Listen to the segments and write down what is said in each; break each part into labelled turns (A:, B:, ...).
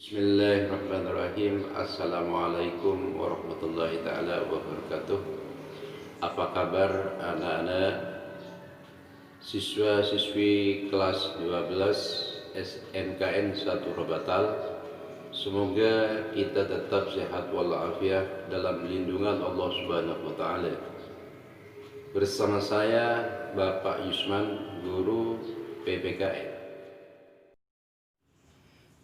A: Bismillahirrahmanirrahim. Assalamualaikum warahmatullahi taala wabarakatuh. Apa kabar anak-anak siswa-siswi kelas 12 SMKN 1 Robatal? Semoga kita tetap sehat walafiat dalam lindungan Allah Subhanahu wa taala. Bersama saya Bapak Yusman, guru PPKN.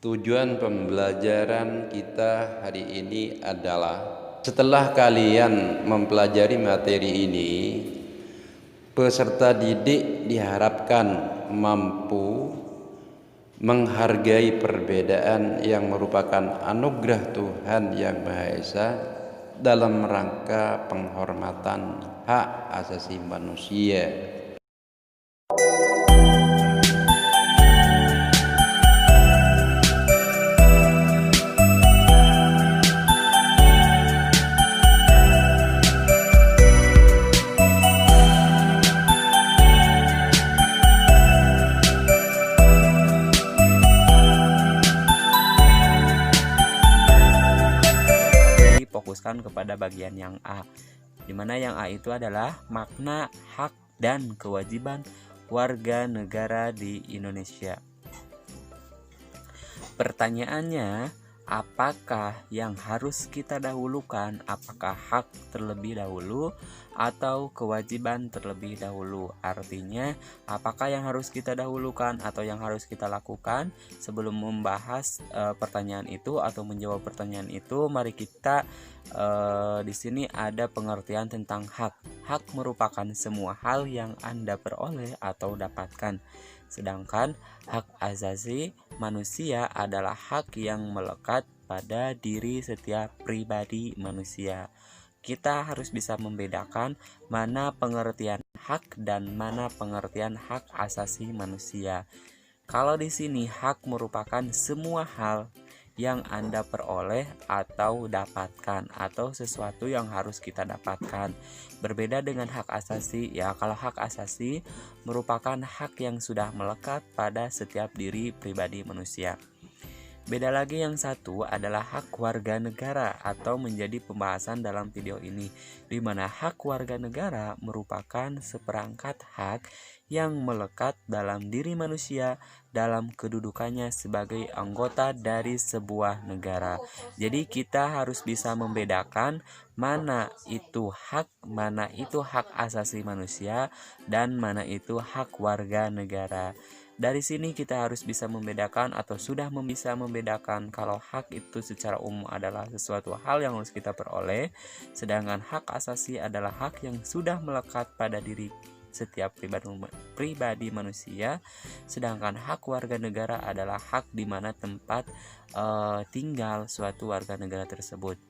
A: Tujuan pembelajaran kita hari ini adalah setelah kalian mempelajari materi ini, peserta didik diharapkan mampu menghargai perbedaan yang merupakan anugerah Tuhan Yang Maha Esa dalam rangka penghormatan hak asasi manusia.
B: Fokuskan kepada bagian yang A, di mana yang A itu adalah makna hak dan kewajiban warga negara di Indonesia. Pertanyaannya, apakah yang harus kita dahulukan? Apakah hak terlebih dahulu atau kewajiban terlebih dahulu? Artinya, apakah yang harus kita dahulukan atau yang harus kita lakukan? Sebelum membahas pertanyaan itu atau menjawab pertanyaan itu, mari kita di sini ada pengertian tentang hak. Hak merupakan semua hal yang Anda peroleh atau dapatkan. Sedangkan hak asasi manusia adalah hak yang melekat pada diri setiap pribadi manusia. Kita harus bisa membedakan mana pengertian hak dan mana pengertian hak asasi manusia. Kalau di sini hak merupakan semua hal yang Anda peroleh atau dapatkan, atau sesuatu yang harus kita dapatkan. Berbeda dengan hak asasi, ya kalau hak asasi merupakan hak yang sudah melekat pada setiap diri pribadi manusia. Beda lagi yang satu adalah hak warga negara atau menjadi pembahasan dalam video ini, di mana hak warga negara merupakan seperangkat hak yang melekat dalam diri manusia dalam kedudukannya sebagai anggota dari sebuah negara. Jadi kita harus bisa membedakan mana itu hak asasi manusia dan mana itu hak warga negara. Dari sini kita harus bisa membedakan atau sudah bisa membedakan kalau hak itu secara umum adalah sesuatu hal yang harus kita peroleh, sedangkan hak asasi adalah hak yang sudah melekat pada diri setiap pribadi manusia, sedangkan hak warga negara adalah hak di mana tempat tinggal suatu warga negara tersebut.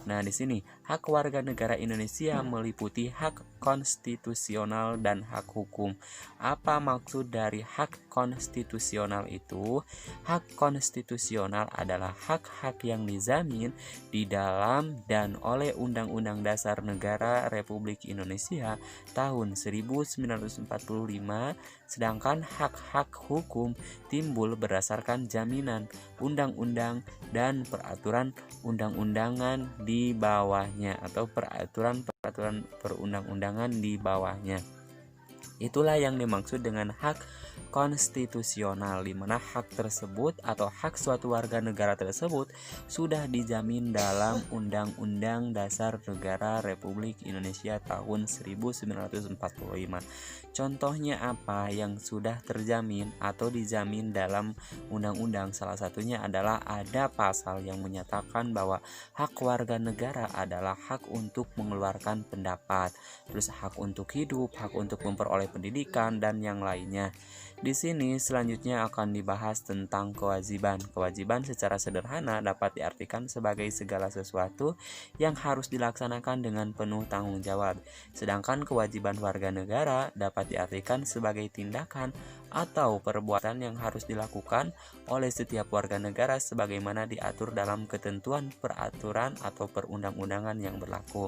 B: Nah, di sini hak warga negara Indonesia meliputi hak konstitusional dan hak hukum. Apa maksud dari hak konstitusional itu? Hak konstitusional adalah hak-hak yang dijamin di dalam dan oleh Undang-Undang Dasar Negara Republik Indonesia tahun 1945, sedangkan hak-hak hukum timbul berdasarkan jaminan undang-undang dan peraturan undang-undangan di bawahnya atau peraturan perundang-undangan di bawahnya. Itulah yang dimaksud dengan hak konstitusional, di mana hak tersebut atau hak suatu warga negara tersebut sudah dijamin dalam Undang-Undang Dasar Negara Republik Indonesia tahun 1945. Contohnya apa yang sudah terjamin atau dijamin dalam undang-undang? Salah satunya adalah ada pasal yang menyatakan bahwa hak warga negara adalah hak untuk mengeluarkan pendapat, terus hak untuk hidup, hak untuk memperoleh pendidikan, dan yang lainnya. Di sini selanjutnya akan dibahas tentang kewajiban. Kewajiban secara sederhana dapat diartikan sebagai segala sesuatu yang harus dilaksanakan dengan penuh tanggung jawab. Sedangkan kewajiban warga negara dapat diartikan sebagai tindakan atau perbuatan yang harus dilakukan oleh setiap warga negara sebagaimana diatur dalam ketentuan peraturan atau perundang-undangan yang berlaku.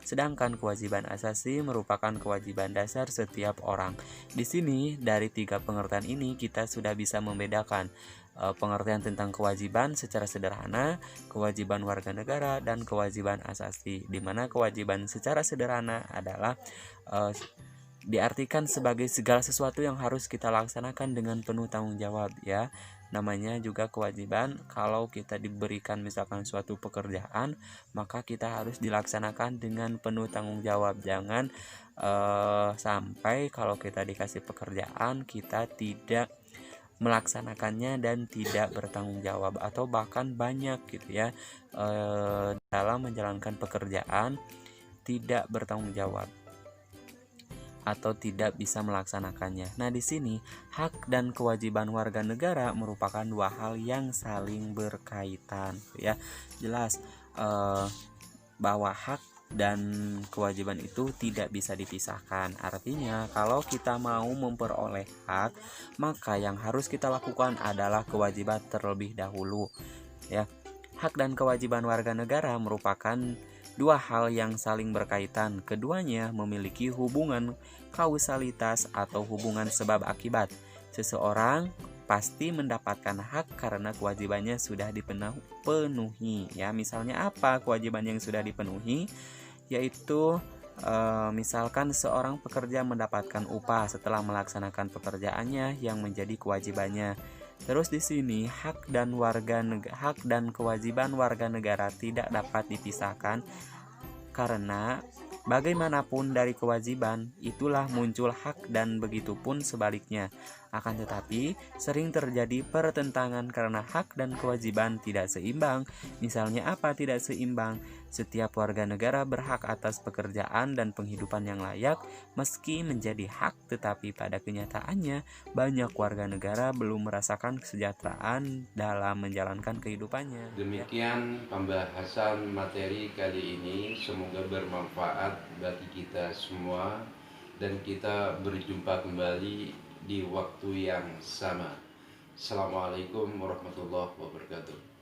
B: Sedangkan kewajiban asasi merupakan kewajiban dasar setiap orang. Di sini dari tiga pengertian ini kita sudah bisa membedakan pengertian tentang kewajiban secara sederhana, kewajiban warga negara dan kewajiban asasi, di mana kewajiban secara sederhana adalah diartikan sebagai segala sesuatu yang harus kita laksanakan dengan penuh tanggung jawab ya. Namanya juga kewajiban. Kalau kita diberikan misalkan suatu pekerjaan, maka kita harus dilaksanakan dengan penuh tanggung jawab. Jangan sampai kalau kita dikasih pekerjaan kita tidak melaksanakannya dan tidak bertanggung jawab, atau bahkan banyak gitu ya dalam menjalankan pekerjaan tidak bertanggung jawab atau tidak bisa melaksanakannya. Nah, di sini hak dan kewajiban warga negara merupakan dua hal yang saling berkaitan, ya. Jelas bahwa hak dan kewajiban itu tidak bisa dipisahkan. Artinya, kalau kita mau memperoleh hak, maka yang harus kita lakukan adalah kewajiban terlebih dahulu, ya. Hak dan kewajiban warga negara merupakan dua hal yang saling berkaitan. Keduanya memiliki hubungan kausalitas atau hubungan sebab akibat. Seseorang pasti mendapatkan hak karena kewajibannya sudah dipenuhi. Ya, misalnya apa kewajiban yang sudah dipenuhi? Yaitu misalkan seorang pekerja mendapatkan upah setelah melaksanakan pekerjaannya yang menjadi kewajibannya. Terus di sini hak dan kewajiban warga negara tidak dapat dipisahkan, karena bagaimanapun dari kewajiban itulah muncul hak, dan begitu pun sebaliknya. Akan tetapi sering terjadi pertentangan karena hak dan kewajiban tidak seimbang. Misalnya apa tidak seimbang? Setiap warga negara berhak atas pekerjaan dan penghidupan yang layak meski menjadi hak, tetapi pada kenyataannya banyak warga negara belum merasakan kesejahteraan dalam menjalankan kehidupannya.
A: Demikian pembahasan materi kali ini, semoga bermanfaat bagi kita semua dan kita berjumpa kembali di waktu yang sama. Assalamualaikum warahmatullahi wabarakatuh.